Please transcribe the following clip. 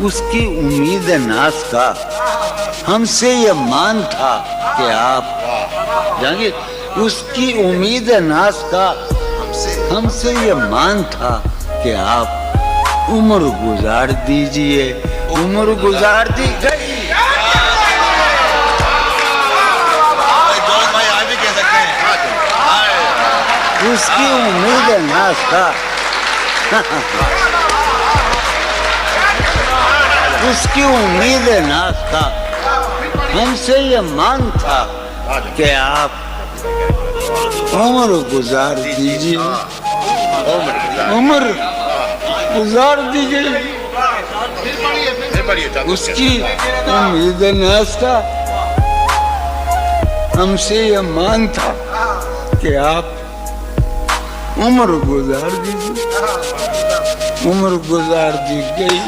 اس کی امید ناز کا ہم سے یہ مان تھا کہ آپ جانگیر اس کی امید ناز کا ہم سے یہ مان تھا کہ آپ عمر گزار دیجئے عمر گزار دی گئی اس کی امید ناز کا اس کی امید ناز کا ہم سے یہ مان تھا کہ آپ عمر گزار دیجئے عمر گزار دیجئے اس کی امید ناز کا ہم سے یہ مان تھا کہ آپ عمر گزار دیجئے عمر گزار دی گئی